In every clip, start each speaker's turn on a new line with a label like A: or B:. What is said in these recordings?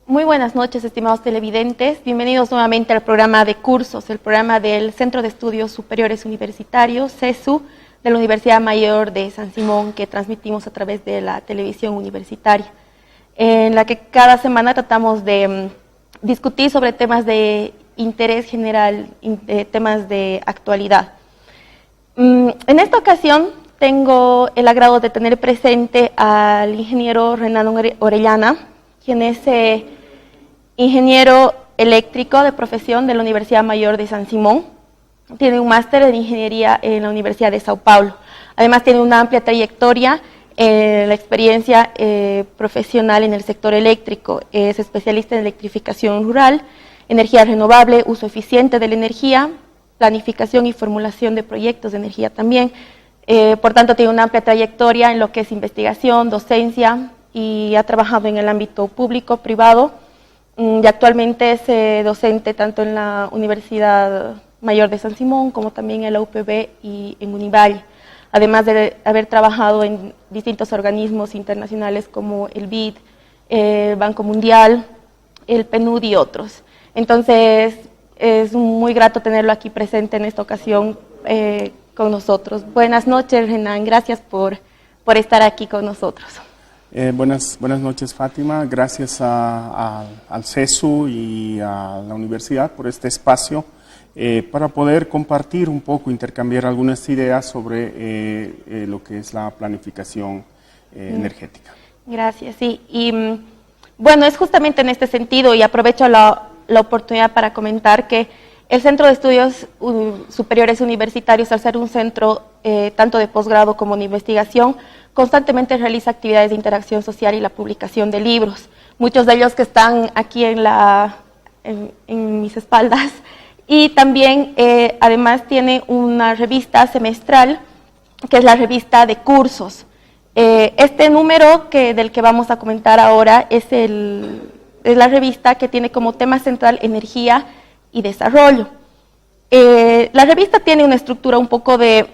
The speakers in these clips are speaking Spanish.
A: Muy buenas noches, estimados televidentes. Bienvenidos nuevamente al programa de cursos, el programa del Centro de Estudios Superiores Universitarios, CESU, de la Universidad Mayor de San Simón, que transmitimos a través de la televisión universitaria, en la que cada semana tratamos de discutir sobre temas de interés general, temas de actualidad. En esta ocasión tengo el agrado de tener presente al ingeniero Renan Orellana, quien es ingeniero eléctrico de profesión de la Universidad Mayor de San Simón. Tiene un máster en ingeniería en la Universidad de Sao Paulo. Además tiene una amplia trayectoria en la experiencia profesional en el sector eléctrico. Es especialista en electrificación rural, energía renovable, uso eficiente de la energía, planificación y formulación de proyectos de energía también. Por tanto, tiene una amplia trayectoria en lo que es investigación, docencia, y ha trabajado en el ámbito público, privado, y actualmente es docente tanto en la Universidad Mayor de San Simón como también en la UPB y en Univalle, además de haber trabajado en distintos organismos internacionales como el BID, el Banco Mundial, el PNUD y otros. Entonces, es muy grato tenerlo aquí presente en esta ocasión con nosotros. Buenas noches, Renan, gracias por estar aquí con nosotros.
B: Buenas noches, Fátima. Gracias al CESU y a la universidad por este espacio para poder compartir un poco, intercambiar algunas ideas sobre lo que es la planificación energética. Gracias, sí. Y bueno, es justamente en este sentido, y aprovecho la oportunidad para comentar que el Centro de Estudios Superiores Universitarios, al ser un centro tanto de posgrado como de investigación, constantemente realiza actividades de interacción social y la publicación de libros, muchos de ellos que están aquí en mis espaldas, y también además tiene una revista semestral que es la revista de cursos. Este número del que vamos a comentar ahora es la revista que tiene como tema central energía y desarrollo. La revista tiene una estructura un poco de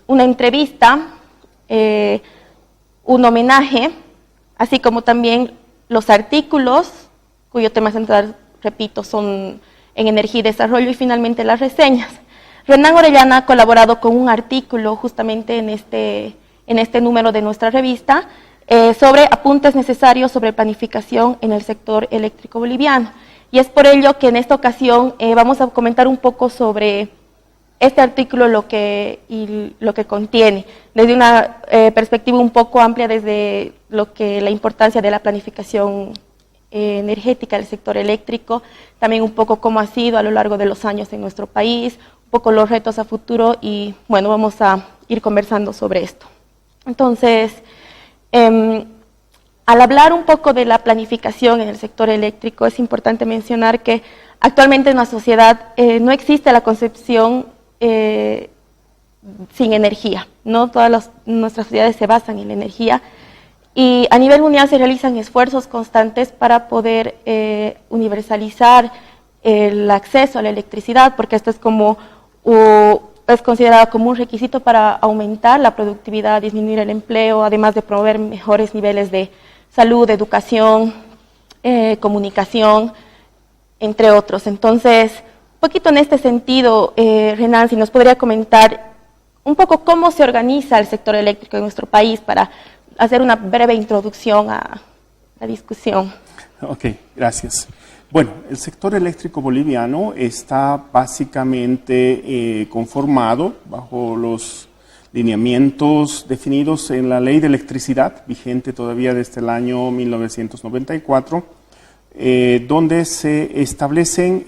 B: una entrevista, un homenaje, así como también los artículos, cuyo tema central, repito, son en energía y desarrollo, y finalmente las reseñas. Renan Orellana ha colaborado con un artículo justamente en este número de nuestra revista sobre apuntes necesarios sobre planificación en el sector eléctrico boliviano. Y es por ello que en esta ocasión vamos a comentar un poco sobre este artículo, lo que contiene, desde una perspectiva un poco amplia, desde la importancia de la planificación energética del sector eléctrico, también un poco cómo ha sido a lo largo de los años en nuestro país, un poco los retos a futuro, y bueno, vamos a ir conversando sobre esto. Entonces, al hablar un poco de la planificación en el sector eléctrico, es importante mencionar que actualmente en la sociedad no existe la concepción sin energía, ¿no? Todas nuestras sociedades se basan en la energía, y a nivel mundial se realizan esfuerzos constantes para poder universalizar el acceso a la electricidad, porque esto es considerado como un requisito para aumentar la productividad, disminuir el empleo, además de promover mejores niveles de salud, educación, comunicación, entre otros. Entonces, un poquito en este sentido, Renan, si nos podría comentar un poco cómo se organiza el sector eléctrico en nuestro país, para hacer una breve introducción a la discusión. Ok, gracias. Bueno, el sector eléctrico boliviano está básicamente conformado bajo los lineamientos definidos en la Ley de Electricidad, vigente todavía desde el año 1994, donde se establecen,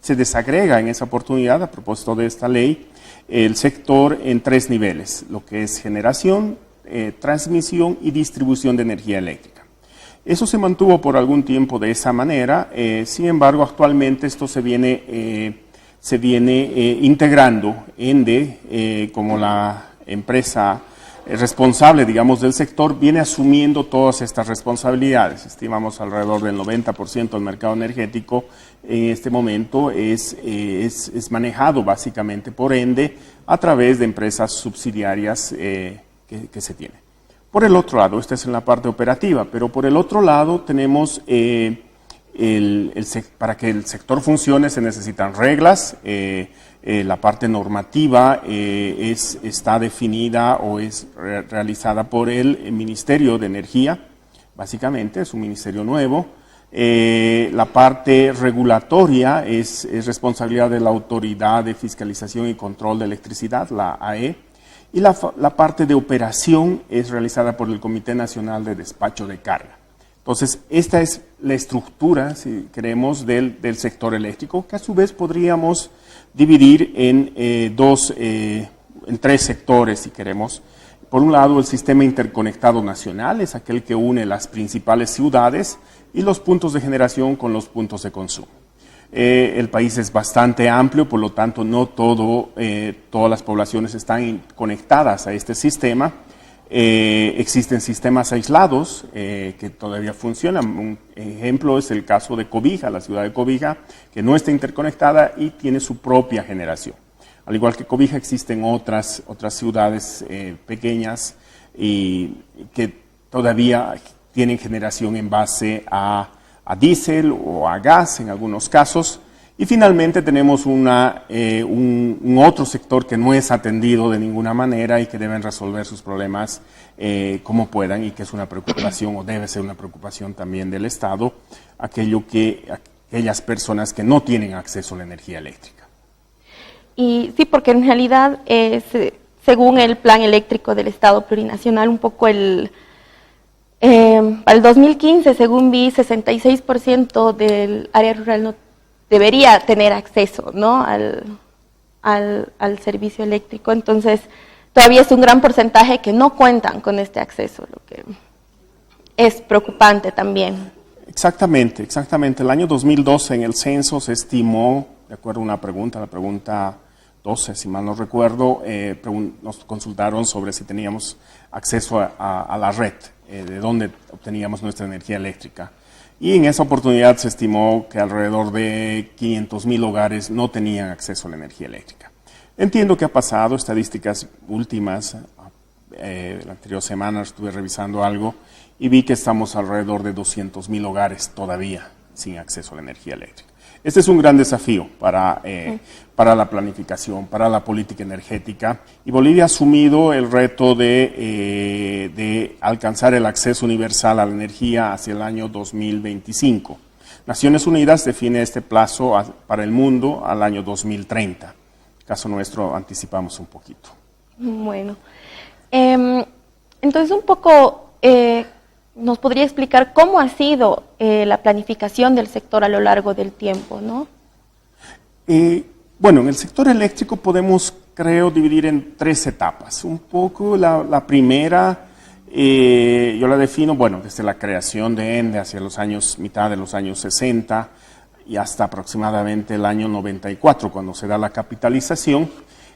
B: se desagrega en esa oportunidad, a propósito de esta ley, el sector en 3 niveles, lo que es generación, transmisión y distribución de energía eléctrica. Eso se mantuvo por algún tiempo de esa manera, sin embargo actualmente esto se viene integrando ENDE como la empresa responsable, digamos, del sector, viene asumiendo todas estas responsabilidades. Estimamos alrededor del 90% del mercado energético en este momento es manejado básicamente por ENDE a través de empresas subsidiarias que se tienen.
C: Por el otro lado, esta es en la parte operativa, pero por el otro lado tenemos, para que el sector funcione se necesitan reglas, la parte normativa está definida o es realizada por el Ministerio de Energía, básicamente es un ministerio nuevo. La parte regulatoria es responsabilidad de la Autoridad de Fiscalización y Control de Electricidad, la AE, y la parte de operación es realizada por el Comité Nacional de Despacho de Carga. Entonces, esta es la estructura, si queremos, del sector eléctrico, que a su vez podríamos dividir en tres sectores, si queremos. Por un lado, el sistema interconectado nacional, es aquel que une las principales ciudades y los puntos de generación con los puntos de consumo. El país es bastante amplio, por lo tanto no todas las poblaciones están conectadas a este sistema. Existen sistemas aislados que todavía funcionan. Un ejemplo es el caso de Cobija, la ciudad de Cobija, que no está interconectada y tiene su propia generación. Al igual que Cobija, existen otras ciudades pequeñas y que todavía tienen generación en base a diésel o a gas en algunos casos. Y finalmente tenemos un otro sector que no es atendido de ninguna manera y que deben resolver sus problemas como puedan, y que es una preocupación o debe ser una preocupación también del Estado, aquellas personas que no tienen acceso a la energía eléctrica.
A: Y sí, porque en realidad según el Plan Eléctrico del Estado Plurinacional, un poco para el 2015, según vi, 66% del área rural no debería tener acceso, ¿no?, al servicio eléctrico. Entonces, todavía es un gran porcentaje que no cuentan con este acceso, lo que es preocupante también.
C: Exactamente. El año 2012 en el censo se estimó, de acuerdo a la pregunta 12, si mal no recuerdo, nos consultaron sobre si teníamos acceso a la red, de dónde obteníamos nuestra energía eléctrica. Y en esa oportunidad se estimó que alrededor de 500,000 hogares no tenían acceso a la energía eléctrica. Entiendo que ha pasado, estadísticas últimas, la anterior semana estuve revisando algo y vi que estamos alrededor de 200,000 hogares todavía sin acceso a la energía eléctrica. Este es un gran desafío para la planificación, para la política energética, y Bolivia ha asumido el reto de alcanzar el acceso universal a la energía hacia el año 2025. Naciones Unidas define este plazo para el mundo al año 2030. En el caso nuestro anticipamos un poquito.
A: Bueno, entonces un poco nos podría explicar cómo ha sido la planificación del sector a lo largo del tiempo, ¿no?
C: Bueno, en el sector eléctrico podemos, creo, dividir en tres etapas. Un poco la primera, yo la defino, bueno, desde la creación de ENDE hacia mitad de los años 60 y hasta aproximadamente el año 94, cuando se da la capitalización.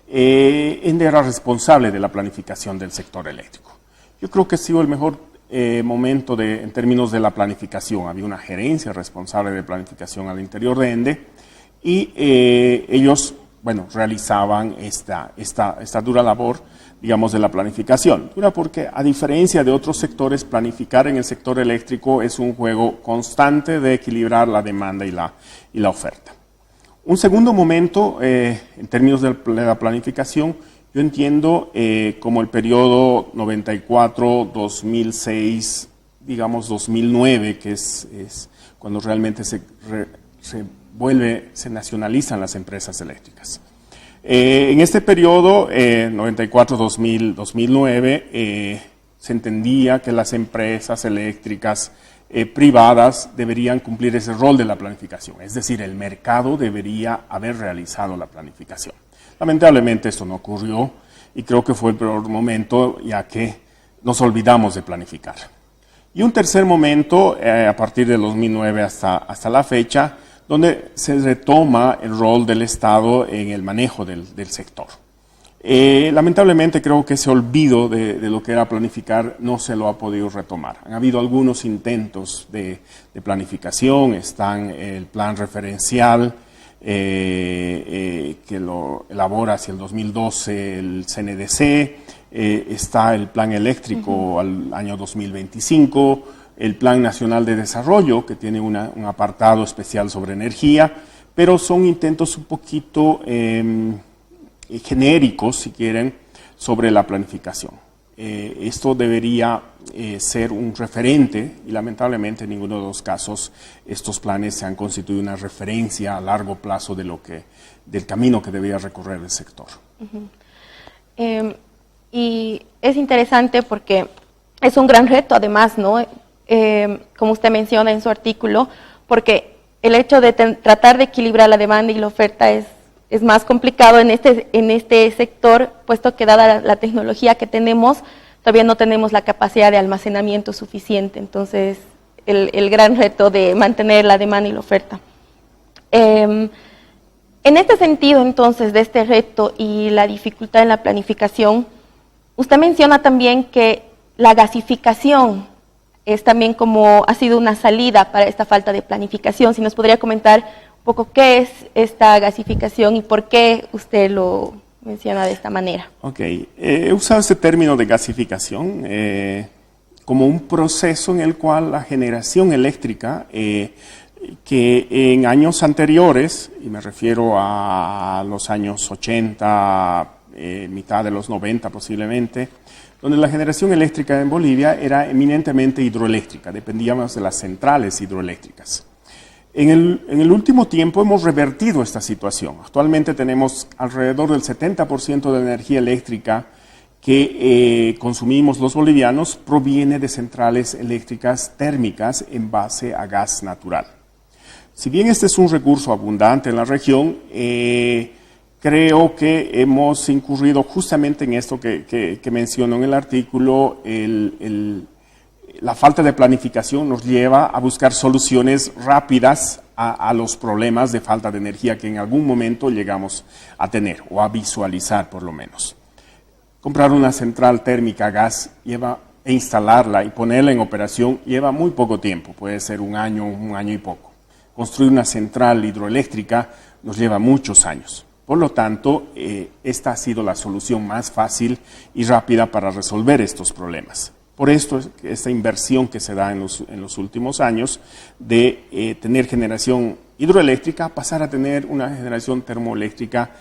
C: ENDE era responsable de la planificación del sector eléctrico. Yo creo que ha sido el mejor momento en términos de la planificación. Había una gerencia responsable de planificación al interior de ENDE y ellos, bueno, realizaban esta dura labor, digamos, de la planificación. Dura porque, a diferencia de otros sectores, planificar en el sector eléctrico es un juego constante de equilibrar la demanda y la oferta. Un segundo momento, en términos de la planificación, yo entiendo como el periodo 94-2006, digamos 2009, que es cuando realmente se nacionalizan las empresas eléctricas. En este periodo, 94-2009, se entendía que las empresas eléctricas privadas deberían cumplir ese rol de la planificación, es decir, el mercado debería haber realizado la planificación. Lamentablemente esto no ocurrió y creo que fue el peor momento, ya que nos olvidamos de planificar. Y un tercer momento, a partir de 2009 hasta la fecha, donde se retoma el rol del Estado en el manejo del sector. Lamentablemente creo que ese olvido de lo que era planificar no se lo ha podido retomar. Han habido algunos intentos de planificación, están el plan referencial, que lo elabora hacia el 2012 el CNDC, está el Plan Eléctrico al año 2025, el Plan Nacional de Desarrollo, que tiene un apartado especial sobre energía, pero son intentos un poquito genéricos, si quieren, sobre la planificación. Esto debería ser un referente y lamentablemente en ninguno de los casos estos planes se han constituido una referencia a largo plazo del camino que debería recorrer el sector.
A: Y es interesante porque es un gran reto además, ¿no? Como usted menciona en su artículo, porque el hecho de tratar de equilibrar la demanda y la oferta es más complicado en este sector, puesto que dada la tecnología que tenemos, todavía no tenemos la capacidad de almacenamiento suficiente. Entonces, el gran reto de mantener la demanda y la oferta. En este sentido, entonces, de este reto y la dificultad en la planificación, usted menciona también que la gasificación es también como ha sido una salida para esta falta de planificación. Si nos podría comentar un poco qué es esta gasificación y por qué usted lo menciona de esta manera.
C: Ok, he usado este término de gasificación como un proceso en el cual la generación eléctrica, que en años anteriores, y me refiero a los años 80, mitad de los 90 posiblemente, donde la generación eléctrica en Bolivia era eminentemente hidroeléctrica, dependíamos de las centrales hidroeléctricas. En el último tiempo hemos revertido esta situación. Actualmente tenemos alrededor del 70% de la energía eléctrica que consumimos los bolivianos proviene de centrales eléctricas térmicas en base a gas natural. Si bien este es un recurso abundante en la región, creo que hemos incurrido justamente en esto que menciono en el artículo. La falta de planificación nos lleva a buscar soluciones rápidas a los problemas de falta de energía que en algún momento llegamos a tener o a visualizar por lo menos. Comprar una central térmica a gas e instalarla y ponerla en operación lleva muy poco tiempo, puede ser un año y poco. Construir una central hidroeléctrica nos lleva muchos años. Por lo tanto, esta ha sido la solución más fácil y rápida para resolver estos problemas. Por esto, esta inversión que se da en los últimos años de tener generación hidroeléctrica, pasar a tener una generación termoeléctrica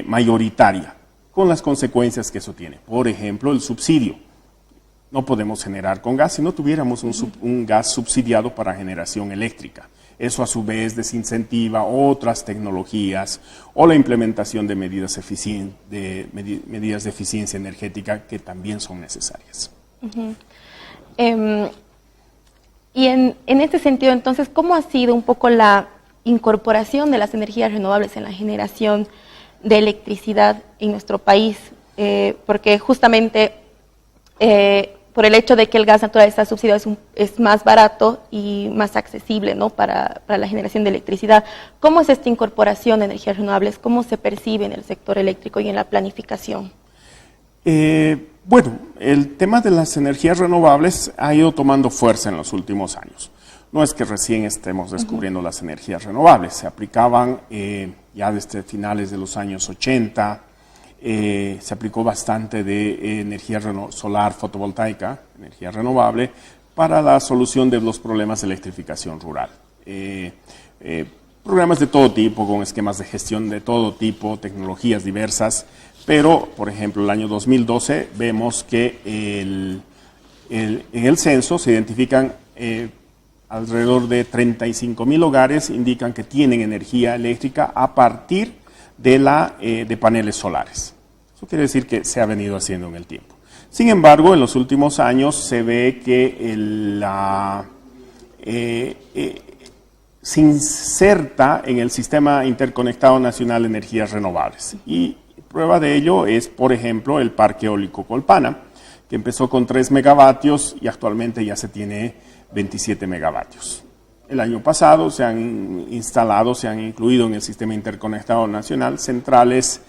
C: mayoritaria, con las consecuencias que eso tiene. Por ejemplo, el subsidio. No podemos generar con gas si no tuviéramos un gas subsidiado para generación eléctrica. Eso a su vez desincentiva otras tecnologías o la implementación de medidas de eficiencia energética que también son necesarias.
A: Y en este sentido, entonces, ¿cómo ha sido un poco la incorporación de las energías renovables en la generación de electricidad en nuestro país? Porque justamente por el hecho de que el gas natural está subsidiado es más barato y más accesible, ¿no? para la generación de electricidad. ¿Cómo es esta incorporación de energías renovables? ¿Cómo se percibe en el sector eléctrico y en la planificación?
C: Bueno, el tema de las energías renovables ha ido tomando fuerza en los últimos años. No es que recién estemos descubriendo las energías renovables, se aplicaban ya desde finales de los años 80, se aplicó bastante de energía solar fotovoltaica, energía renovable, para la solución de los problemas de electrificación rural. Programas de todo tipo, con esquemas de gestión de todo tipo, tecnologías diversas, pero, por ejemplo, el año 2012 vemos que en el censo se identifican alrededor de 35.000 hogares, indican que tienen energía eléctrica a partir de paneles solares. Eso quiere decir que se ha venido haciendo en el tiempo. Sin embargo, en los últimos años se ve que se inserta en el Sistema Interconectado Nacional de Energías Renovables. Y prueba de ello es, por ejemplo, el Parque Eólico Colpana, que empezó con 3 megavatios y actualmente ya se tiene 27 megavatios. El año pasado se han incluido en el Sistema Interconectado Nacional centrales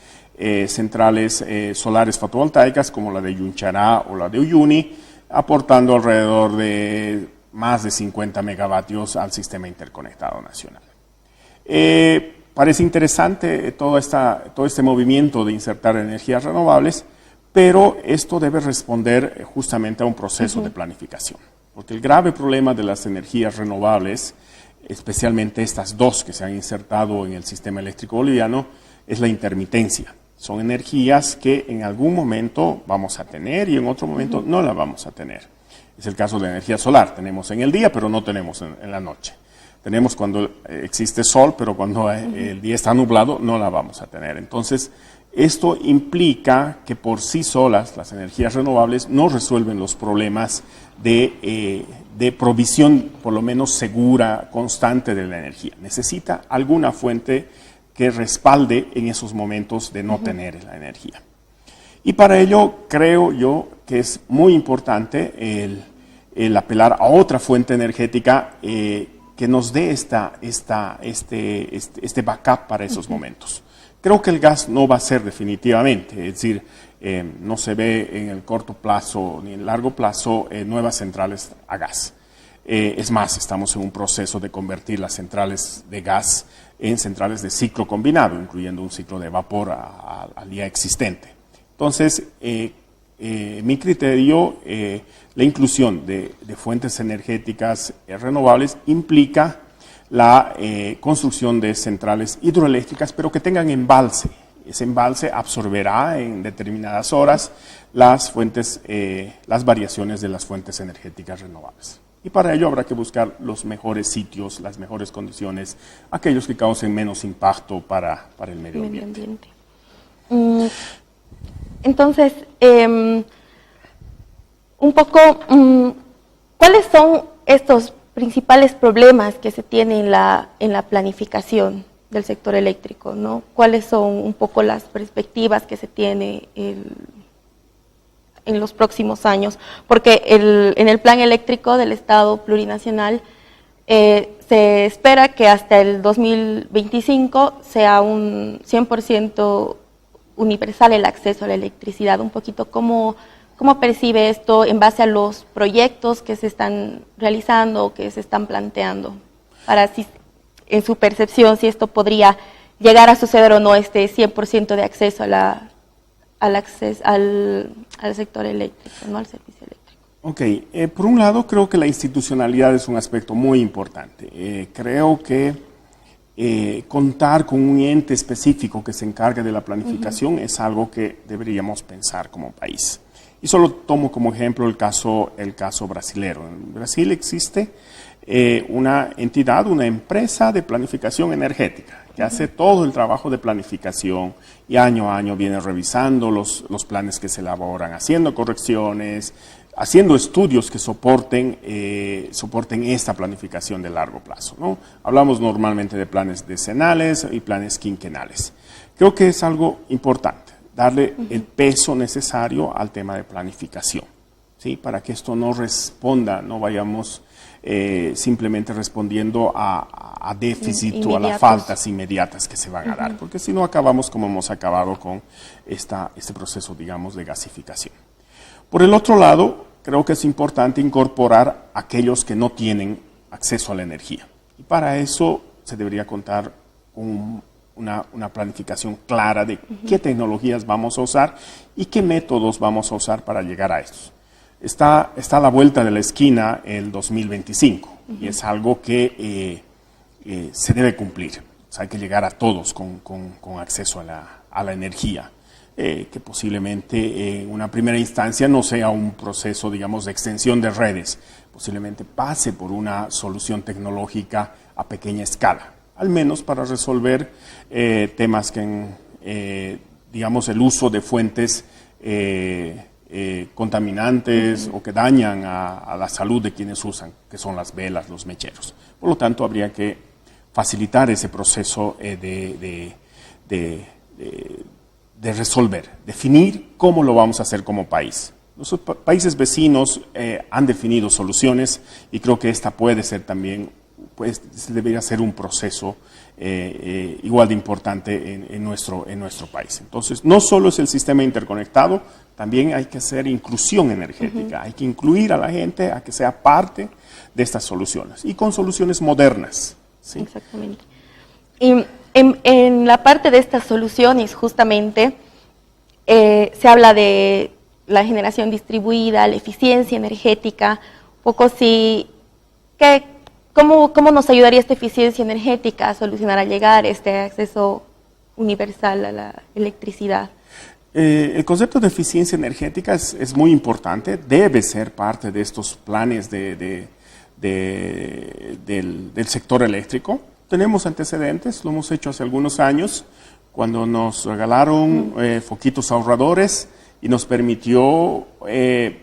C: solares fotovoltaicas como la de Yunchará o la de Uyuni, aportando alrededor de más de 50 megavatios al Sistema Interconectado Nacional. Parece interesante todo este movimiento de insertar energías renovables, pero esto debe responder justamente a un proceso de planificación, porque el grave problema de las energías renovables, especialmente estas dos que se han insertado en el sistema eléctrico boliviano, es la intermitencia. Son energías que en algún momento vamos a tener y en otro momento no la vamos a tener. Es el caso de la energía solar, tenemos en el día pero no tenemos en la noche. Tenemos cuando existe sol, pero cuando el día está nublado no la vamos a tener. Entonces, esto implica que por sí solas las energías renovables no resuelven los problemas de provisión, por lo menos segura, constante de la energía. Necesita alguna fuente que respalde en esos momentos de no tener la energía. Y para ello creo yo que es muy importante el apelar a otra fuente energética que nos dé este backup para esos momentos. Creo que el gas no va a ser definitivamente, es decir, no se ve en el corto plazo ni en el largo plazo nuevas centrales a gas. Es más, estamos en un proceso de convertir las centrales de gas en centrales de ciclo combinado, incluyendo un ciclo de vapor al día existente. Entonces, mi criterio, la inclusión de fuentes energéticas renovables implica la construcción de centrales hidroeléctricas, pero que tengan embalse. Ese embalse absorberá en determinadas horas las variaciones de las fuentes energéticas renovables. Y para ello habrá que buscar los mejores sitios, las mejores condiciones, aquellos que causen menos impacto para el medio ambiente.
A: Entonces, un poco, ¿cuáles son estos principales problemas que se tienen en la planificación del sector eléctrico, ¿no? ¿Cuáles son un poco las perspectivas que se tiene en los próximos años? Porque en el plan eléctrico del Estado plurinacional se espera que hasta el 2025 sea un 100% universal el acceso a la electricidad. Un poquito cómo percibe esto en base a los proyectos que se están realizando o que se están planteando, para si, en su percepción, si esto podría llegar a suceder o no, este 100% de acceso al sector eléctrico, no al servicio eléctrico.
C: Ok, por un lado creo que la institucionalidad es un aspecto muy importante. Creo que contar con un ente específico que se encargue de la planificación es algo que deberíamos pensar como país. Y solo tomo como ejemplo el caso brasilero. En Brasil existe una entidad, una empresa de planificación energética que hace todo el trabajo de planificación y año a año viene revisando los planes que se elaboran, haciendo correcciones, haciendo estudios que soporten esta planificación de largo plazo, ¿no? Hablamos normalmente de planes decenales y planes quinquenales. Creo que es algo importante darle el peso necesario al tema de planificación, ¿sí? Para que esto no responda, no vayamos simplemente respondiendo a déficit o a las faltas inmediatas que se van a dar, porque si no acabamos como hemos acabado con este proceso, digamos, de gasificación. Por el otro lado, creo que es importante incorporar a aquellos que no tienen acceso a la energía. Y para eso se debería contar con una planificación clara de qué tecnologías vamos a usar y qué métodos vamos a usar para llegar a estos. Está a la vuelta de la esquina el 2025 y es algo que se debe cumplir. O sea, hay que llegar a todos con acceso a la energía. Que posiblemente en una primera instancia no sea un proceso, digamos, de extensión de redes, posiblemente pase por una solución tecnológica a pequeña escala, al menos para resolver temas que, digamos, el uso de fuentes contaminantes o que dañan a la salud de quienes usan, que son las velas, los mecheros. Por lo tanto, habría que facilitar ese proceso de resolver, definir cómo lo vamos a hacer como país. Los países vecinos han definido soluciones y creo que esta puede ser también, debería ser un proceso igual de importante en nuestro país. Entonces, no solo es el sistema interconectado, también hay que hacer inclusión energética, hay que incluir a la gente a que sea parte de estas soluciones y con soluciones modernas, ¿sí?
A: Exactamente. Y en la parte de estas soluciones, justamente, se habla de la generación distribuida, la eficiencia energética, un poco ¿cómo nos ayudaría esta eficiencia energética a solucionar, a llegar a este acceso universal a la electricidad?
C: El concepto de eficiencia energética es muy importante, debe ser parte de estos planes del sector eléctrico. Tenemos antecedentes, lo hemos hecho hace algunos años, cuando nos regalaron foquitos ahorradores y nos permitió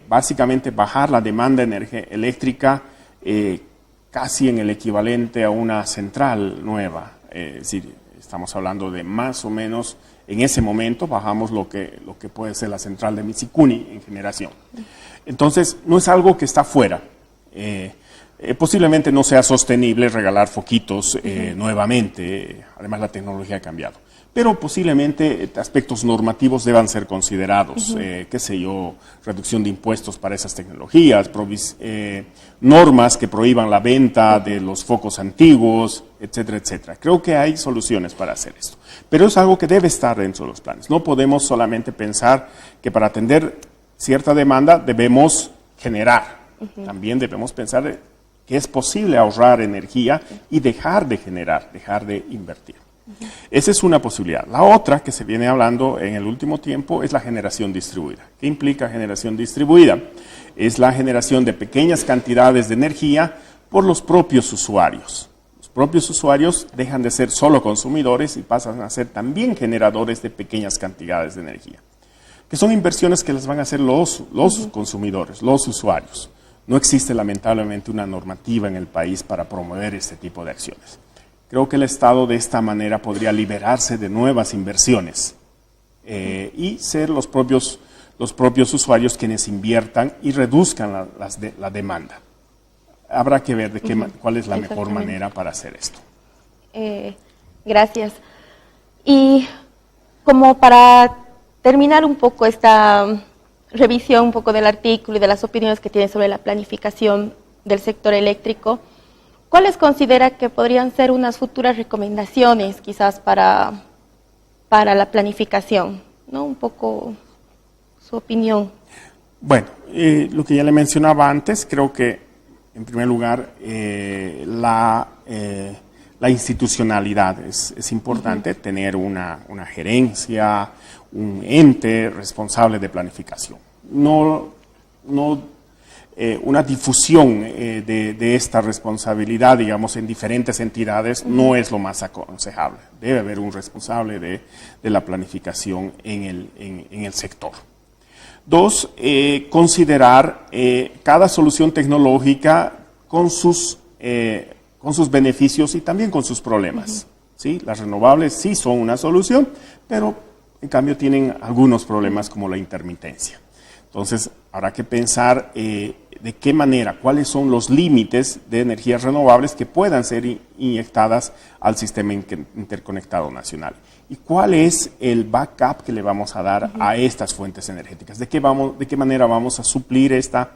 C: básicamente bajar la demanda eléctrica casi en el equivalente a una central nueva. Es decir, estamos hablando de más o menos, en ese momento bajamos lo que puede ser la central de Misicuni en generación. Entonces, no es algo que está fuera. Posiblemente no sea sostenible regalar foquitos nuevamente, además la tecnología ha cambiado. Pero posiblemente aspectos normativos deban ser considerados, qué sé yo, reducción de impuestos para esas tecnologías, normas que prohíban la venta de los focos antiguos, etcétera, etcétera. Creo que hay soluciones para hacer esto, pero es algo que debe estar dentro de los planes. No podemos solamente pensar que para atender cierta demanda debemos generar, también debemos pensar que es posible ahorrar energía y dejar de generar, dejar de invertir. Esa es una posibilidad. La otra que se viene hablando en el último tiempo es la generación distribuida. ¿Qué implica generación distribuida? Es la generación de pequeñas cantidades de energía por los propios usuarios. Los propios usuarios dejan de ser solo consumidores y pasan a ser también generadores de pequeñas cantidades de energía, que son inversiones que las van a hacer los consumidores, los usuarios. No existe lamentablemente una normativa en el país para promover este tipo de acciones. Creo que el Estado de esta manera podría liberarse de nuevas inversiones y ser los propios usuarios quienes inviertan y reduzcan la demanda. Habrá que ver cuál es la mejor manera para hacer esto.
A: Gracias. Y como para terminar un poco esta revisión un poco del artículo y de las opiniones que tiene sobre la planificación del sector eléctrico, ¿cuáles considera que podrían ser unas futuras recomendaciones quizás para la planificación? ¿No? Un poco su opinión.
C: Bueno, lo que ya le mencionaba antes, creo que en primer lugar la institucionalidad es importante, tener una gerencia, un ente responsable de planificación. Una difusión de esta responsabilidad, digamos, en diferentes entidades no es lo más aconsejable. Debe haber un responsable de la planificación en el sector. Dos, considerar cada solución tecnológica con sus beneficios y también con sus problemas. ¿Sí? Las renovables sí son una solución, pero en cambio tienen algunos problemas como la intermitencia. Entonces, habrá que pensar de qué manera, cuáles son los límites de energías renovables que puedan ser inyectadas al sistema interconectado nacional. ¿Y cuál es el backup que le vamos a dar a estas fuentes energéticas? ¿De qué manera vamos a suplir esta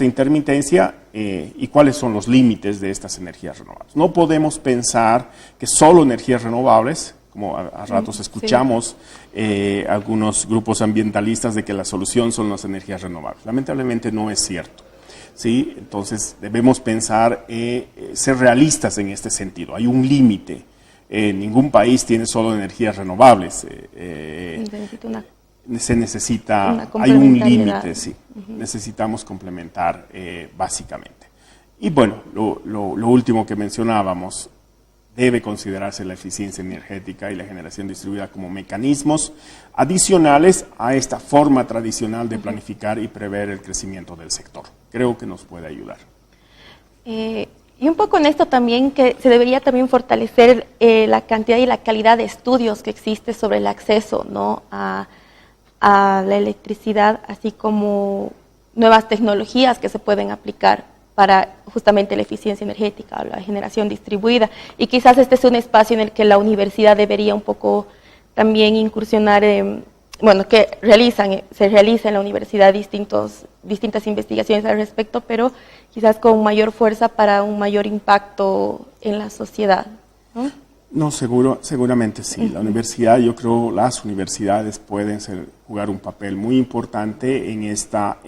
C: intermitencia y cuáles son los límites de estas energías renovables? No podemos pensar que solo energías renovables, como a ratos escuchamos algunos grupos ambientalistas de que la solución son las energías renovables. Lamentablemente no es cierto. ¿Sí? Entonces debemos pensar, ser realistas en este sentido. Hay un límite. Ningún país tiene solo energías renovables. Se necesita, hay un límite, sí. Necesitamos complementar básicamente. Y bueno, lo último que mencionábamos, debe considerarse la eficiencia energética y la generación distribuida como mecanismos adicionales a esta forma tradicional de planificar y prever el crecimiento del sector. Creo que nos puede ayudar.
A: Y un poco en esto también que se debería también fortalecer la cantidad y la calidad de estudios que existe sobre el acceso, ¿no?, a la electricidad, así como nuevas tecnologías que se pueden aplicar para justamente la eficiencia energética o la generación distribuida. Y quizás este es un espacio en el que la universidad debería un poco también incursionar, que se realiza en la universidad distintas investigaciones al respecto, pero quizás con mayor fuerza para un mayor impacto en la sociedad, ¿no?
C: No, seguramente sí. La universidad, yo creo, las universidades pueden jugar un papel muy importante en esta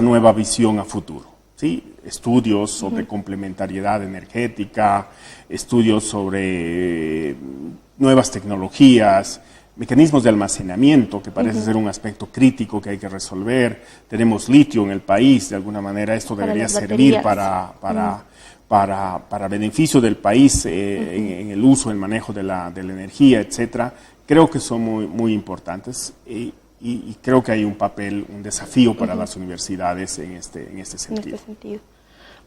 C: nueva visión a futuro. ¿Sí? Estudios sobre complementariedad energética, estudios sobre nuevas tecnologías, mecanismos de almacenamiento, que parece ser un aspecto crítico que hay que resolver. Tenemos litio en el país, de alguna manera esto debería servir para beneficio del país en el uso, el manejo de la energía, etcétera. Creo que son muy importantes y creo que hay un desafío para las universidades en este sentido.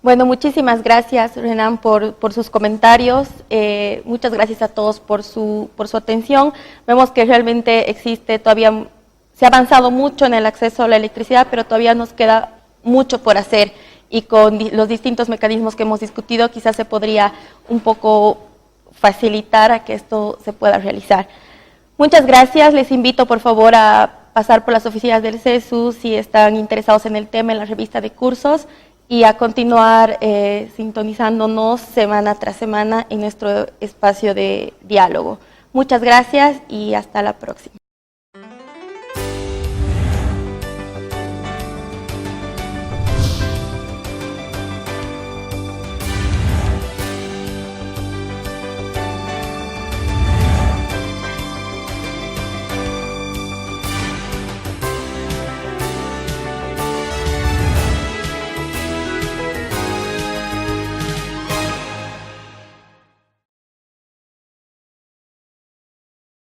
A: Bueno, muchísimas gracias, Renan, por sus comentarios. Muchas gracias a todos por su atención. Vemos que realmente se ha avanzado mucho en el acceso a la electricidad, pero todavía nos queda mucho por hacer. Y con los distintos mecanismos que hemos discutido, quizás se podría un poco facilitar a que esto se pueda realizar. Muchas gracias. Les invito, por favor, a pasar por las oficinas del CESU si están interesados en el tema, en la revista de cursos, y a continuar sintonizándonos semana tras semana en nuestro espacio de diálogo. Muchas gracias y hasta la próxima.